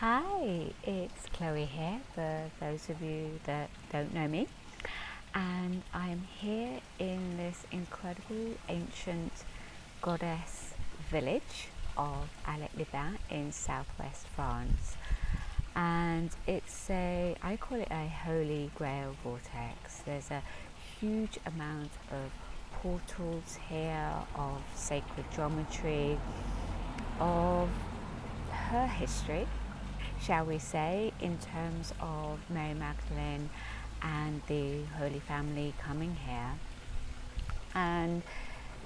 Hi, it's Chloe here for those of you that don't know me, and I'm here in this incredible ancient goddess village of Alec-les-Bains in southwest France, and I call it a holy grail vortex. There's a huge amount of portals here, of sacred geometry, of her history, shall we say, in terms of Mary Magdalene and the Holy Family coming here. And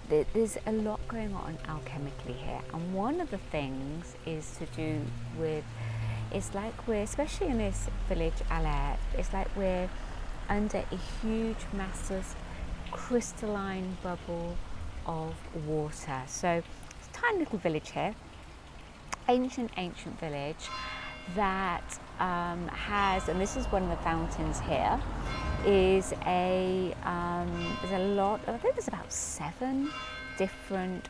there's a lot going on alchemically here. And one of the things is to do with, it's like we're, especially in this village, Alep, it's like we're under a huge, massive, crystalline bubble of water. So it's a tiny little village here, ancient village that has, and this is one of the fountains here, is there's a lot, I think there's about 7 different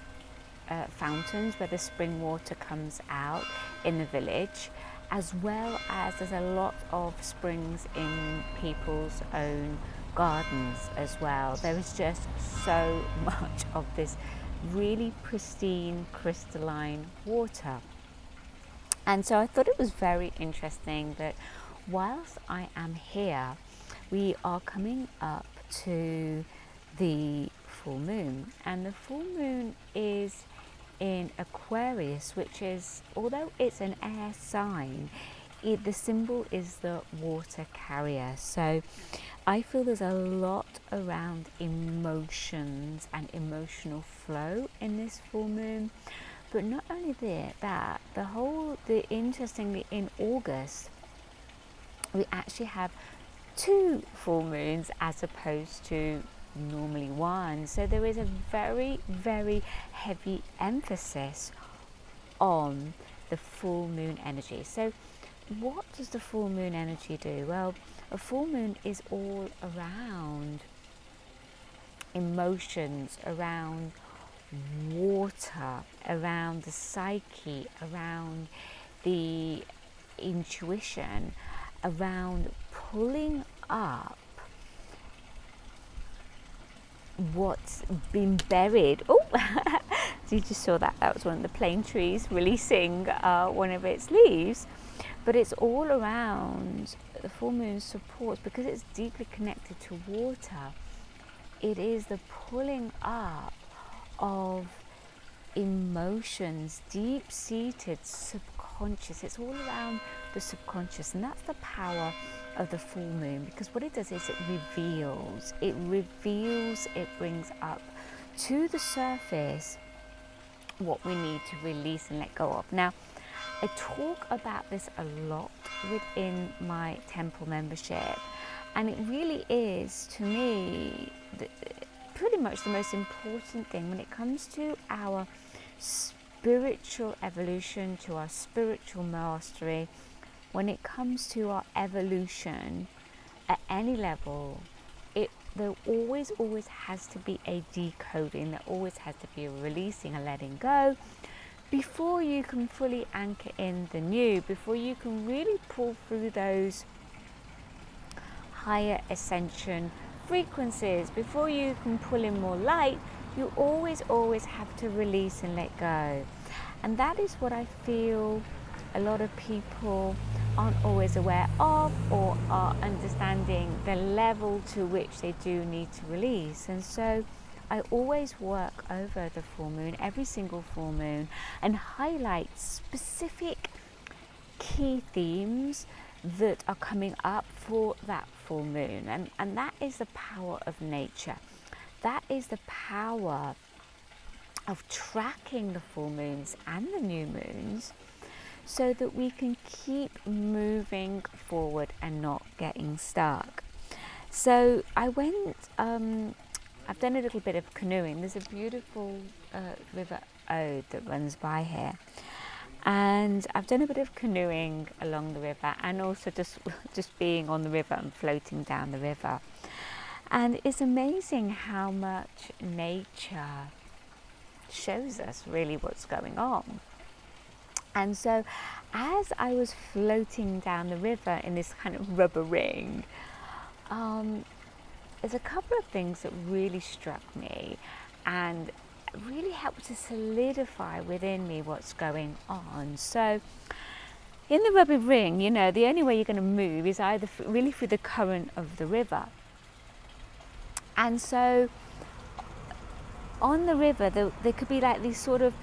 fountains where the spring water comes out in the village, as well as there's a lot of springs in people's own gardens as well. There is just so much of this really pristine crystalline water. And so I thought it was very interesting that whilst I am here, we are coming up to the full moon. And the full moon is in Aquarius, which is, although it's an air sign, the symbol is the water carrier. So I feel there's a lot around emotions and emotional flow in this full moon. But not only that, interestingly, in August, we actually have 2 full moons as opposed to normally 1. So there is a very, very heavy emphasis on the full moon energy. So what does the full moon energy do? Well, a full moon is all around emotions, around water, around the psyche, around the intuition, around pulling up what's been buried. Oh, you just saw that. That was one of the plane trees releasing one of its leaves. But it's all around, the full moon supports, because it's deeply connected to water, it is the pulling up of emotions, deep-seated, subconscious. It's all around the subconscious, and that's the power of the full moon, because what it does is it brings up to the surface what we need to release and let go of. Now, I talk about this a lot within my temple membership, and it really is, to me, pretty much the most important thing when it comes to our spiritual evolution, to our spiritual mastery, when it comes to our evolution at any level. There always has to be a decoding, there always has to be a releasing, a letting go, before you can fully anchor in the new, before you can really pull through those higher ascension frequencies, before you can pull in more light. You always have to release and let go. And that is what I feel a lot of people aren't always aware of, or are understanding the level to which they do need to release. And so I always work over the full moon, every single full moon, and highlight specific key themes that are coming up for that full moon. And that is the power of nature. That is the power of tracking the full moons and the new moons, so that we can keep moving forward and not getting stuck. So I went, I've done a little bit of canoeing. There's a beautiful river Ode that runs by here. And I've done a bit of canoeing along the river, and also just being on the river and floating down the river. And it's amazing how much nature shows us really what's going on. And so as I was floating down the river in this kind of rubber ring, there's a couple of things that really struck me and really helped to solidify within me what's going on. So in the rubber ring, you know, the only way you're going to move is either really through the current of the river. And so on the river, there could be like these sort of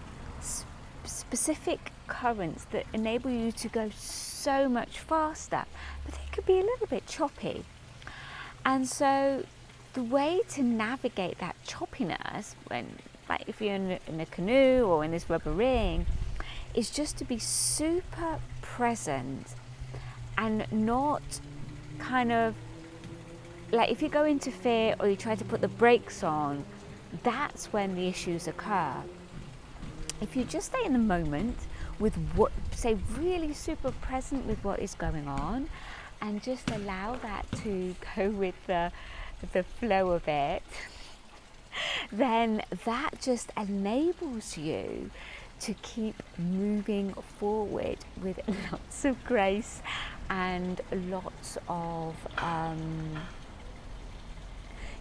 specific currents that enable you to go so much faster, but they could be a little bit choppy. And so the way to navigate that choppiness, when, like if you're in a canoe or in this rubber ring, is just to be super present and not kind of, like if you go into fear or you try to put the brakes on, that's when the issues occur. If you just stay in the moment with what, say, really super present with what is going on, and just allow that to go with the flow of it, then that just enables you to keep moving forward with lots of grace and lots of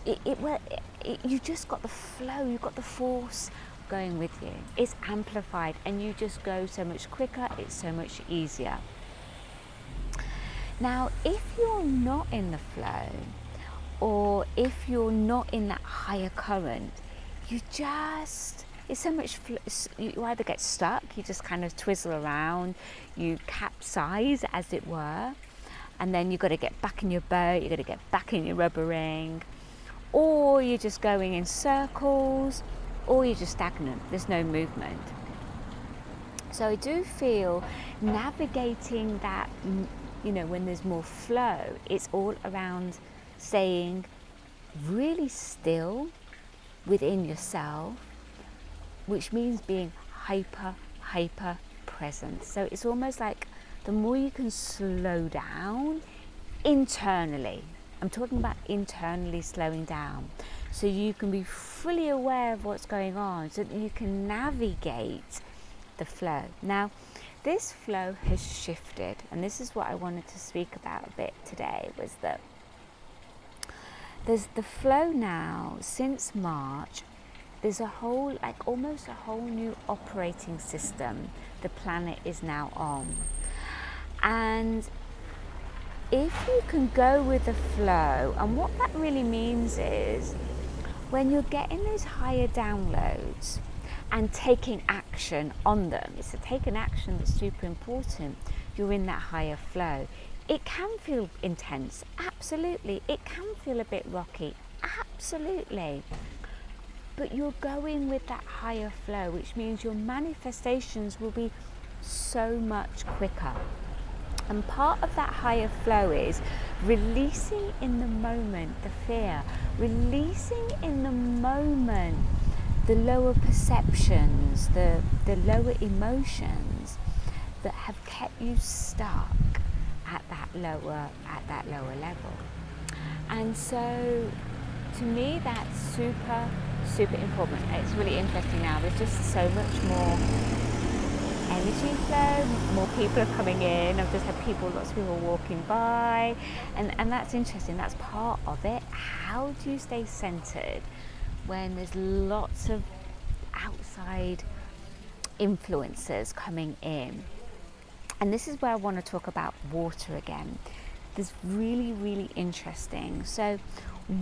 you just got the flow, you've got the force going with you. It's amplified and you just go so much quicker, it's so much easier. Now, if you're not in the flow, or if you're not in that higher current, it's so much, you either get stuck, you just kind of twizzle around, you capsize as it were, and then you've got to get back in your boat, you've got to get back in your rubber ring, or you're just going in circles, or you're just stagnant, there's no movement. So I do feel navigating that, you know, when there's more flow, it's all around staying really still within yourself, which means being hyper present. So it's almost like the more you can slow down internally, I'm talking about internally slowing down, so you can be fully aware of what's going on, so that you can navigate the flow. Now, this flow has shifted, and this is what I wanted to speak about a bit today, was that there's the flow now since March. There's a whole, like almost a whole new operating system the planet is now on. And if you can go with the flow, and what that really means is when you're getting those higher downloads and taking action on them, it's the taking action that's super important, you're in that higher flow. It can feel intense, absolutely. It can feel a bit rocky, absolutely. But you're going with that higher flow, which means your manifestations will be so much quicker. And part of that higher flow is releasing in the moment the fear, releasing in the moment the lower perceptions, the lower emotions that have kept you stuck at that lower level. And so to me that's super important. It's really interesting now, there's just so much more energy flow, more people are coming in. I've just had lots of people walking by, and that's interesting, that's part of it. How do you stay centered when there's lots of outside influences coming in? And this is where I want to talk about water again. This really interesting. So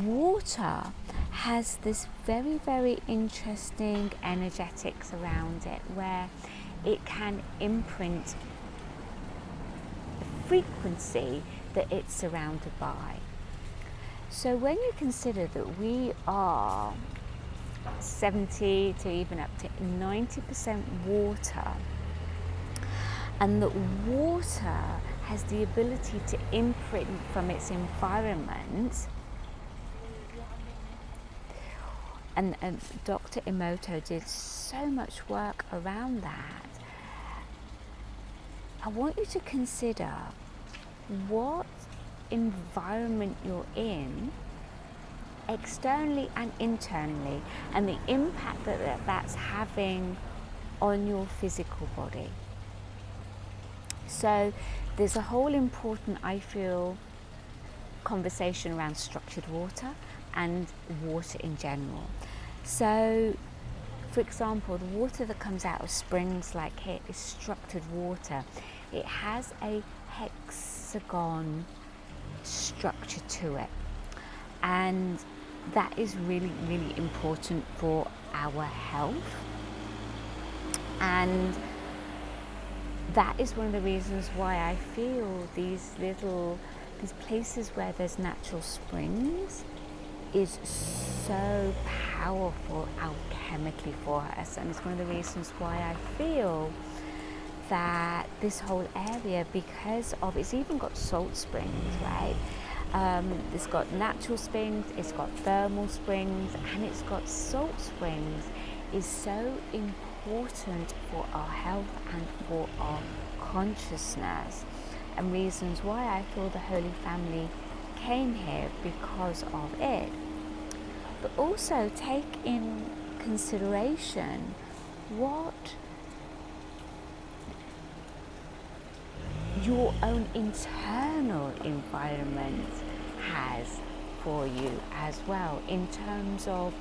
water has this very interesting energetics around it, where it can imprint the frequency that it's surrounded by. So when you consider that we are 70 to even up to 90% water, and that water has the ability to imprint from its environment, and Dr. Emoto did so much work around that. I want you to consider what environment you're in, externally and internally, and the impact that that's having on your physical body. So there's a whole important, I feel, conversation around structured water and water in general. So, for example, the water that comes out of springs like here is structured water. It has a hexagon structure to it, and that is really, really important for our health. And that is one of the reasons why I feel these places where there's natural springs is so powerful alchemically for us. And it's one of the reasons why I feel that this whole area, because of, it's even got salt springs, right? It's got natural springs, it's got thermal springs, and it's got salt springs, is so important for our health and for our consciousness, and reasons why I feel the Holy Family came here because of it. But also take in consideration what your own internal environment has for you as well, in terms of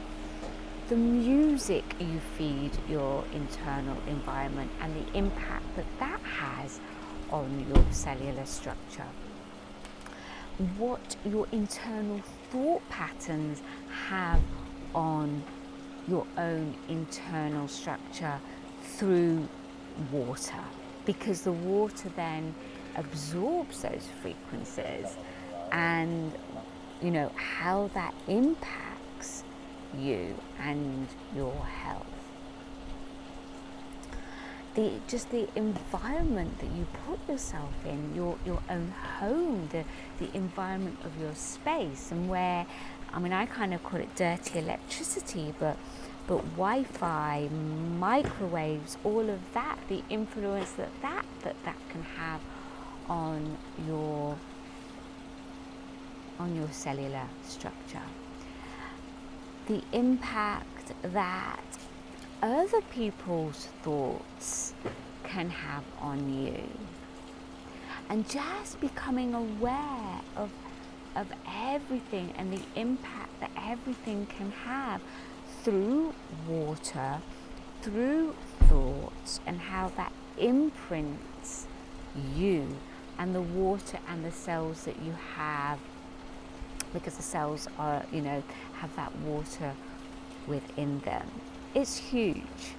the music you feed your internal environment and the impact that that has on your cellular structure. What your internal thought patterns have on your own internal structure through water, because the water then absorbs those frequencies, and you know how that impacts you and your health. The environment that you put yourself in, your own home, the environment of your space, and where, I mean, I kind of call it dirty electricity, but Wi-Fi, microwaves, all of that, the influence that can have on your cellular structure, the impact that other people's thoughts can have on you, and just becoming aware of everything and the impact that everything can have through water, through thoughts, and how that imprints you and the water and the cells that you have, because the cells are, you know, have that water within them. It's huge.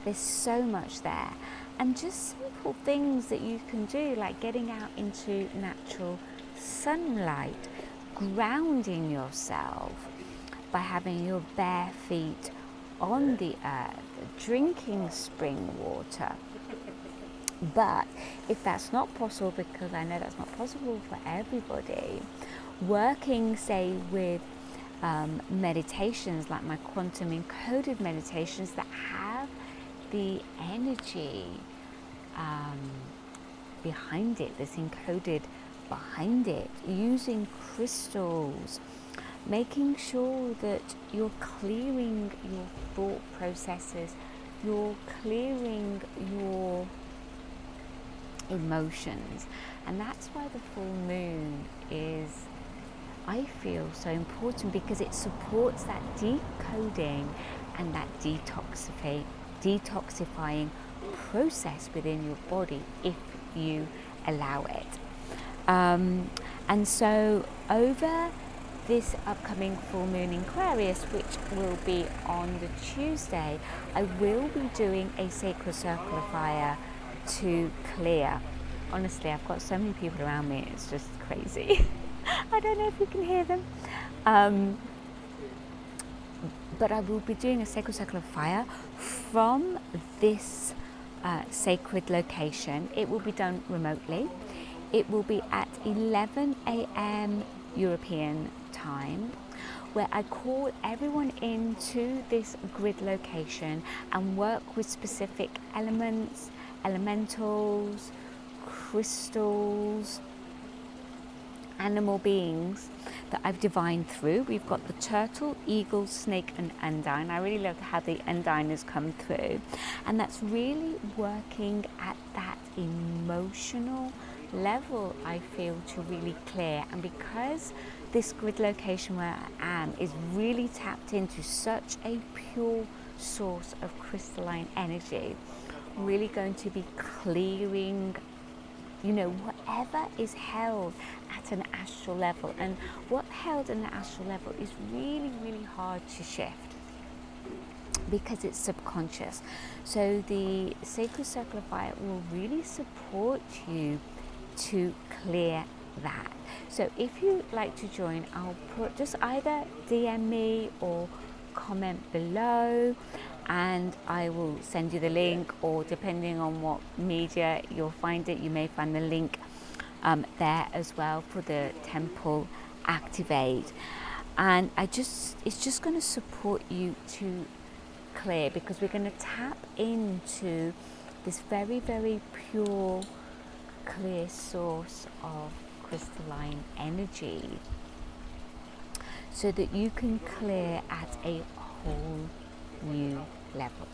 There's so much there. And just simple things that you can do, like getting out into natural sunlight, grounding yourself by having your bare feet on the earth, drinking spring water. But if that's not possible, because I know that's not possible for everybody, working, say, with meditations like my quantum encoded meditations that have the energy behind it, that's encoded behind it, using crystals, making sure that you're clearing your thought processes, you're clearing your emotions. And that's why the full moon is, I feel, so important, because it supports that decoding and that detoxifying process within your body if you allow it. And so over this upcoming full moon in Aquarius, which will be on the Tuesday, I will be doing a sacred circle of fire to clear. Honestly, I've got so many people around me, it's just crazy. I don't know if you can hear them. But I will be doing a sacred circle of fire from this sacred location. It will be done remotely. It will be at 11 a.m. European time, where I call everyone into this grid location and work with specific elements, elementals, crystals, animal beings that I've divined through. We've got the turtle, eagle, snake and undine. I really love how the undine has come through, and that's really working at that emotional level, I feel, to really clear. And because this grid location where I am is really tapped into such a pure source of crystalline energy, really going to be clearing, you know, whatever is held at an astral level. And what held in the astral level is really, really hard to shift because it's subconscious. So the sacred circle of fire will really support you to clear that. So if you'd like to join, I'll put, just either DM me or comment below and I will send you the link, or depending on what media you'll find it, you may find the link there as well for the temple activate. And it's just going to support you to clear, because we're going to tap into this very, very pure, clear source of crystalline energy, so that you can clear at a whole new level.